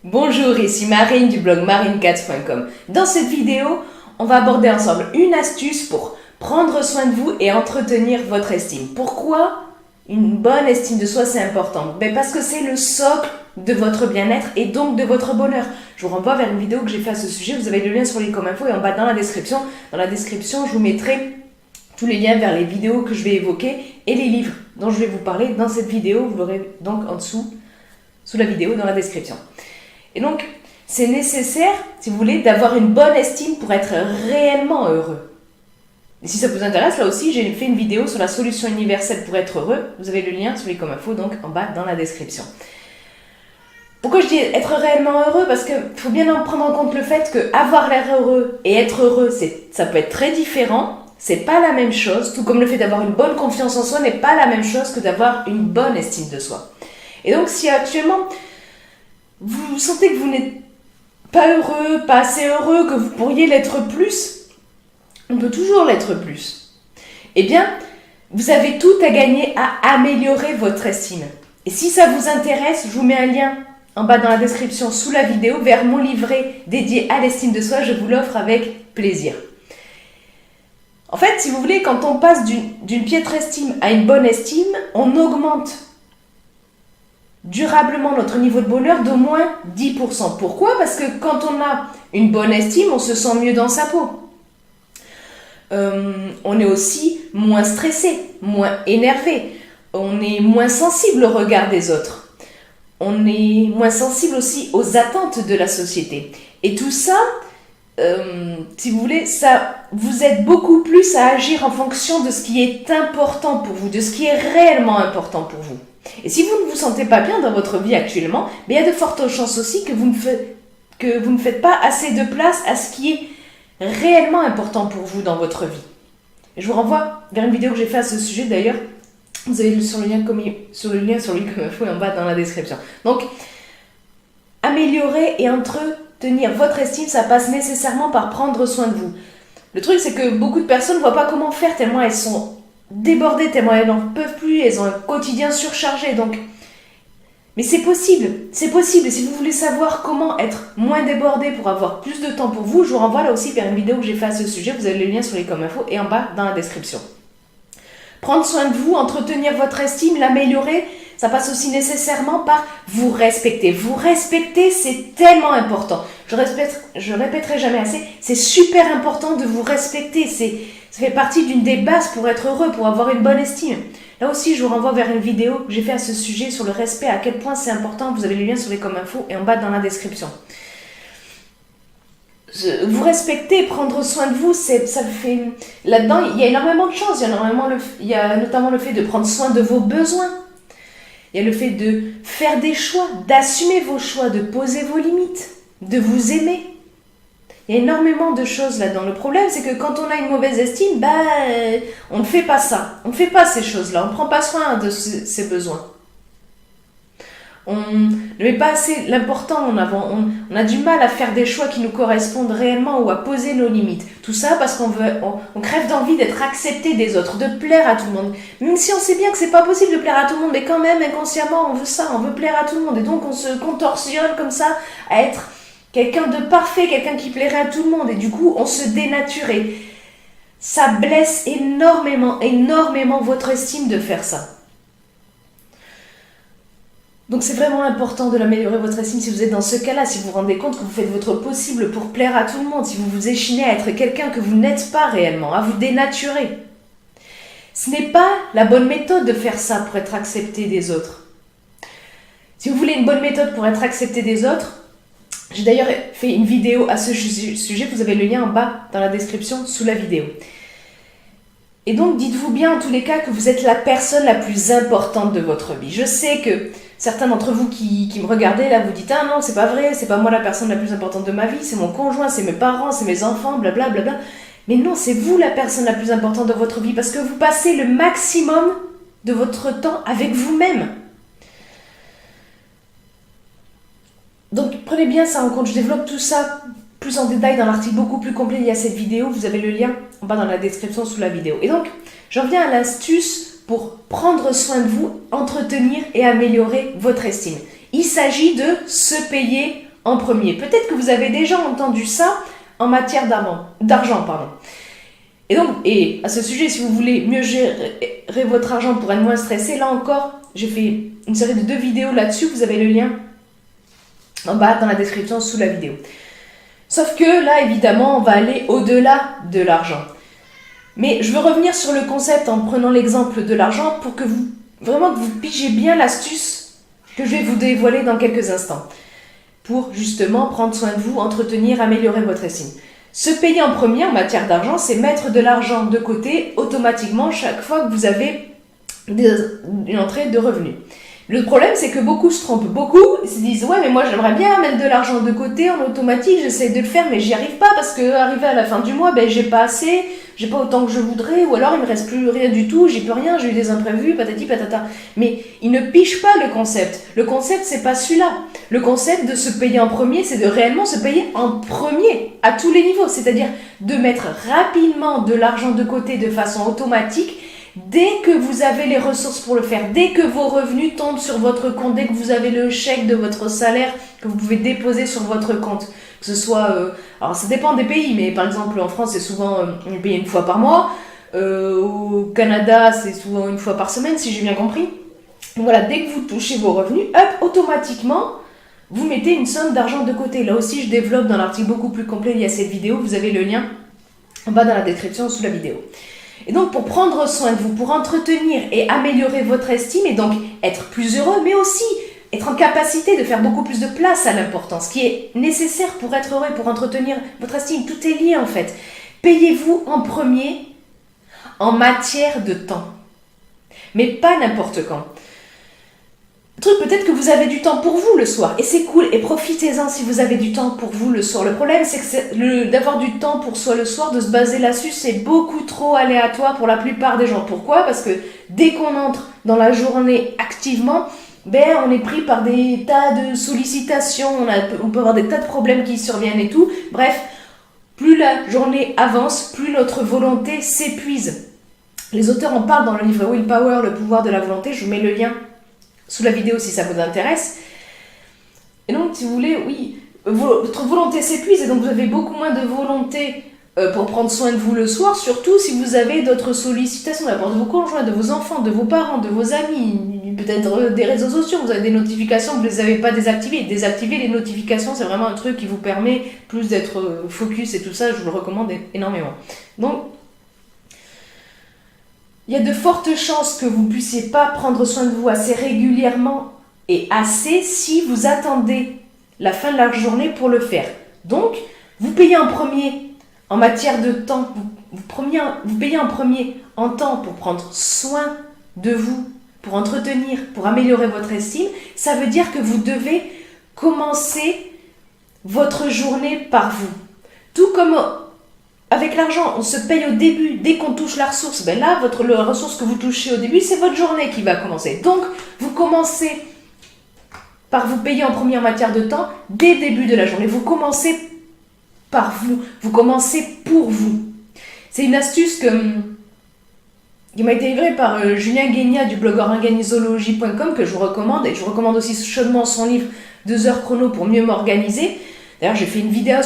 Bonjour, ici Marine du blog marinecats.com. Dans cette vidéo, on va aborder ensemble une astuce pour prendre soin de vous et entretenir votre estime. Pourquoi une bonne estime de soi c'est important? Parce que c'est le socle de votre bien-être et donc de votre bonheur. Je vous renvoie vers une vidéo que j'ai faite à ce sujet, vous avez le lien sur les comme info et en bas dans la description. Dans la description, je vous mettrai tous les liens vers les vidéos que je vais évoquer et les livres dont je vais vous parler dans cette vidéo. Vous l'aurez donc en dessous, sous la vidéo, dans la description. Et donc, c'est nécessaire, si vous voulez, d'avoir une bonne estime pour être réellement heureux. Et si ça vous intéresse, là aussi, j'ai fait une vidéo sur la solution universelle pour être heureux. Vous avez le lien sur les comme info, donc en bas dans la description. Pourquoi je dis être réellement heureux? Parce qu'il faut bien en prendre en compte le fait que avoir l'air heureux et être heureux, ça peut être très différent. C'est pas la même chose, tout comme le fait d'avoir une bonne confiance en soi n'est pas la même chose que d'avoir une bonne estime de soi. Et donc, si actuellement vous sentez que vous n'êtes pas heureux, pas assez heureux, que vous pourriez l'être plus, on peut toujours l'être plus. Eh bien, vous avez tout à gagner à améliorer votre estime. Et si ça vous intéresse, je vous mets un lien en bas dans la description sous la vidéo vers mon livret dédié à l'estime de soi. Je vous l'offre avec plaisir. En fait, si vous voulez, quand on passe d'une piètre estime à une bonne estime, on augmente durablement notre niveau de bonheur d'au moins 10%. Pourquoi? Parce que quand on a une bonne estime, on se sent mieux dans sa peau. On est aussi moins stressé, moins énervé. On est moins sensible au regard des autres. On est moins sensible aussi aux attentes de la société. Et tout ça, si vous voulez, ça vous aide beaucoup plus à agir en fonction de ce qui est important pour vous, de ce qui est réellement important pour vous. Et si vous ne vous sentez pas bien dans votre vie actuellement, il y a de fortes chances aussi que vous ne faites pas assez de place à ce qui est réellement important pour vous dans votre vie. Et je vous renvoie vers une vidéo que j'ai faite à ce sujet d'ailleurs. Vous avez sur le lien sur le comme info et en bas dans la description. Donc, améliorer et entretenir votre estime, ça passe nécessairement par prendre soin de vous. Le truc, c'est que beaucoup de personnes ne voient pas comment faire tellement elles sont débordées, tellement elles n'en peuvent plus, elles ont un quotidien surchargé. Mais c'est possible. Et si vous voulez savoir comment être moins débordé pour avoir plus de temps pour vous, je vous renvoie là aussi vers une vidéo que j'ai faite à ce sujet. Vous avez le lien sur les comme info et en bas dans la description. Prendre soin de vous, entretenir votre estime, l'améliorer, ça passe aussi nécessairement par vous respecter. Vous respecter, c'est tellement important. Je répéterai jamais assez, c'est super important de vous respecter. Ça fait partie d'une des bases pour être heureux, pour avoir une bonne estime. Là aussi, je vous renvoie vers une vidéo que j'ai faite à ce sujet sur le respect, à quel point c'est important. Vous avez le lien sur les comme info et en bas dans la description. Vous respecter, prendre soin de vous, ça fait... Là-dedans, il y a énormément de choses. Il y a notamment le fait de prendre soin de vos besoins. Il y a le fait de faire des choix, d'assumer vos choix, de poser vos limites, de vous aimer. Il y a énormément de choses là-dedans. Le problème, c'est que quand on a une mauvaise estime, on ne fait pas ça. On ne fait pas ces choses-là. On ne prend pas soin de ses besoins. On ne met pas assez l'important en avant. On a du mal à faire des choix qui nous correspondent réellement ou à poser nos limites. Tout ça parce on crève d'envie d'être accepté des autres, de plaire à tout le monde. Même si on sait bien que c'est pas possible de plaire à tout le monde, mais quand même, inconsciemment, on veut ça, on veut plaire à tout le monde. Et donc, on se contorsionne comme ça à être quelqu'un de parfait, quelqu'un qui plairait à tout le monde. Et du coup, on se dénature. Et ça blesse énormément votre estime de faire ça. Donc c'est vraiment important de l'améliorer votre estime si vous êtes dans ce cas-là, si vous vous rendez compte que vous faites votre possible pour plaire à tout le monde, si vous vous échinez à être quelqu'un que vous n'êtes pas réellement, à vous dénaturer. Ce n'est pas la bonne méthode de faire ça pour être accepté des autres. Si vous voulez une bonne méthode pour être accepté des autres, j'ai d'ailleurs fait une vidéo à ce sujet, vous avez le lien en bas dans la description sous la vidéo. Et donc dites-vous bien en tous les cas que vous êtes la personne la plus importante de votre vie. Je sais que certains d'entre vous qui me regardez là, vous dites « Ah non, c'est pas vrai, c'est pas moi la personne la plus importante de ma vie, c'est mon conjoint, c'est mes parents, c'est mes enfants, blablabla. Bla, bla. » Mais non, c'est vous la personne la plus importante de votre vie parce que vous passez le maximum de votre temps avec vous-même. Donc prenez bien ça en compte, je développe tout ça plus en détail dans l'article beaucoup plus complet. Il y a cette vidéo, vous avez le lien en bas dans la description sous la vidéo. Et donc, j'en viens à l'astuce pour prendre soin de vous, entretenir et améliorer votre estime. Il s'agit de se payer en premier. Peut-être que vous avez déjà entendu ça en matière d'argent. Et à ce sujet, si vous voulez mieux gérer votre argent pour être moins stressé, là encore, j'ai fait une série de 2 vidéos là-dessus. Vous avez le lien en bas dans la description sous la vidéo. Sauf que là, évidemment, on va aller au-delà de l'argent. Mais je veux revenir sur le concept en prenant l'exemple de l'argent pour que vous pigez bien l'astuce que je vais vous dévoiler dans quelques instants. Pour justement prendre soin de vous, entretenir, améliorer votre estime. Se payer en premier en matière d'argent, c'est mettre de l'argent de côté automatiquement chaque fois que vous avez une entrée de revenus. Le problème, c'est que beaucoup se trompent. Beaucoup se disent « Ouais, mais moi, j'aimerais bien mettre de l'argent de côté en automatique, j'essaie de le faire, mais j'y arrive pas parce que arrivé à la fin du mois, j'ai pas assez, j'ai pas autant que je voudrais, ou alors il me reste plus rien du tout, j'y peux rien, j'ai eu des imprévus, patati patata. » Mais ils ne pigent pas le concept. Le concept, c'est pas celui-là. Le concept de se payer en premier, c'est de réellement se payer en premier, à tous les niveaux. C'est-à-dire de mettre rapidement de l'argent de côté de façon automatique, dès que vous avez les ressources pour le faire, dès que vos revenus tombent sur votre compte, dès que vous avez le chèque de votre salaire que vous pouvez déposer sur votre compte, que ce soit, alors ça dépend des pays, mais par exemple en France c'est souvent payé une fois par mois, au Canada c'est souvent une fois par semaine si j'ai bien compris. Donc voilà, dès que vous touchez vos revenus, automatiquement vous mettez une somme d'argent de côté. Là aussi je développe dans l'article beaucoup plus complet, il y a cette vidéo, vous avez le lien en bas dans la description sous la vidéo. Et donc, pour prendre soin de vous, pour entretenir et améliorer votre estime, et donc être plus heureux, mais aussi être en capacité de faire beaucoup plus de place à l'importance, qui est nécessaire pour être heureux, pour entretenir votre estime. Tout est lié en fait. Payez-vous en premier en matière de temps. Mais pas n'importe quand. Peut-être que vous avez du temps pour vous le soir, et c'est cool, et profitez-en si vous avez du temps pour vous le soir. Le problème, c'est que d'avoir du temps pour soi le soir, de se baser là-dessus, c'est beaucoup trop aléatoire pour la plupart des gens. Pourquoi ? Parce que dès qu'on entre dans la journée activement, on est pris par des tas de sollicitations, on peut avoir des tas de problèmes qui surviennent et tout. Bref, plus la journée avance, plus notre volonté s'épuise. Les auteurs en parlent dans le livre Willpower, le pouvoir de la volonté, je vous mets le lien sous la vidéo si ça vous intéresse. Et donc, si vous voulez, oui, votre volonté s'épuise et donc vous avez beaucoup moins de volonté pour prendre soin de vous le soir, surtout si vous avez d'autres sollicitations de la part de vos conjoints, de vos enfants, de vos parents, de vos amis, peut-être des réseaux sociaux, vous avez des notifications, vous ne les avez pas désactivées. Désactiver les notifications, c'est vraiment un truc qui vous permet plus d'être focus et tout ça, je vous le recommande énormément. Donc, il y a de fortes chances que vous ne puissiez pas prendre soin de vous assez régulièrement et assez si vous attendez la fin de la journée pour le faire. Donc, vous payez en premier en matière de temps, vous payez en premier en temps pour prendre soin de vous, pour entretenir, pour améliorer votre estime. Ça veut dire que vous devez commencer votre journée par vous. Tout comme avec l'argent, on se paye au début, dès qu'on touche la ressource, la ressource que vous touchez au début, c'est votre journée qui va commencer. Donc, vous commencez par vous payer en premier en matière de temps, dès le début de la journée. Vous commencez par vous, vous commencez pour vous. C'est une astuce qui m'a été livrée par Julien Guénia du blog organisologie.com que je vous recommande, et je vous recommande aussi chaudement son livre 2 heures chrono pour mieux m'organiser. D'ailleurs, j'ai fait une vidéo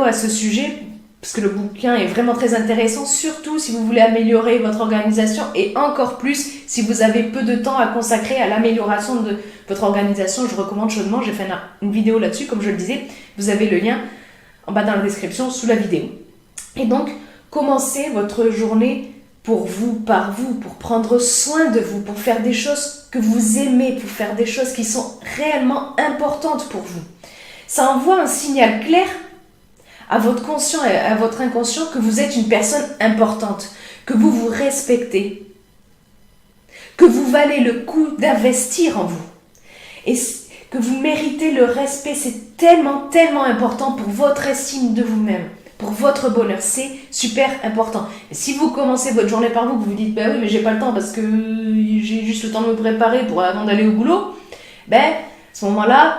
à ce sujet, parce que le bouquin est vraiment très intéressant, surtout si vous voulez améliorer votre organisation et encore plus si vous avez peu de temps à consacrer à l'amélioration de votre organisation. Je recommande chaudement, j'ai fait une vidéo là-dessus, comme je le disais. Vous avez le lien en bas dans la description sous la vidéo. Et donc, commencez votre journée pour vous, par vous, pour prendre soin de vous, pour faire des choses que vous aimez, pour faire des choses qui sont réellement importantes pour vous. Ça envoie un signal clair à votre conscient et à votre inconscient que vous êtes une personne importante, que vous vous respectez, que vous valez le coup d'investir en vous et que vous méritez le respect. C'est tellement, tellement important pour votre estime de vous-même, pour votre bonheur. C'est super important. Et si vous commencez votre journée par vous, que vous dites oui, mais j'ai pas le temps parce que j'ai juste le temps de me préparer avant d'aller au boulot, à ce moment-là,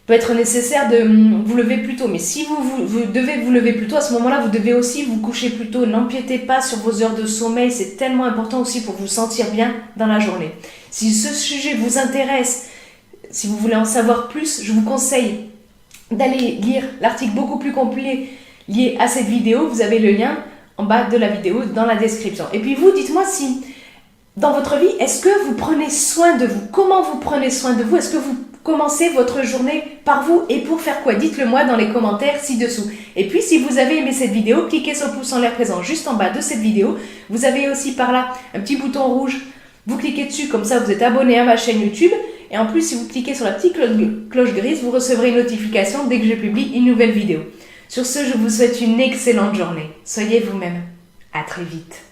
peut être nécessaire de vous lever plus tôt. Mais si vous devez vous lever plus tôt, à ce moment-là, vous devez aussi vous coucher plus tôt. N'empiétez pas sur vos heures de sommeil. C'est tellement important aussi pour vous sentir bien dans la journée. Si ce sujet vous intéresse, si vous voulez en savoir plus, je vous conseille d'aller lire l'article beaucoup plus complet lié à cette vidéo, vous avez le lien en bas de la vidéo dans la description. Et puis vous, dites-moi si dans votre vie, est-ce que vous prenez soin de vous? Comment vous prenez soin de vous? Est-ce que vous commencez votre journée par vous et pour faire quoi? Dites-le moi dans les commentaires ci-dessous. Et puis si vous avez aimé cette vidéo, cliquez sur le pouce en l'air présent juste en bas de cette vidéo. Vous avez aussi par là un petit bouton rouge. Vous cliquez dessus, comme ça vous êtes abonné à ma chaîne YouTube. Et en plus, si vous cliquez sur la petite cloche grise, vous recevrez une notification dès que je publie une nouvelle vidéo. Sur ce, je vous souhaite une excellente journée. Soyez vous-même. À très vite.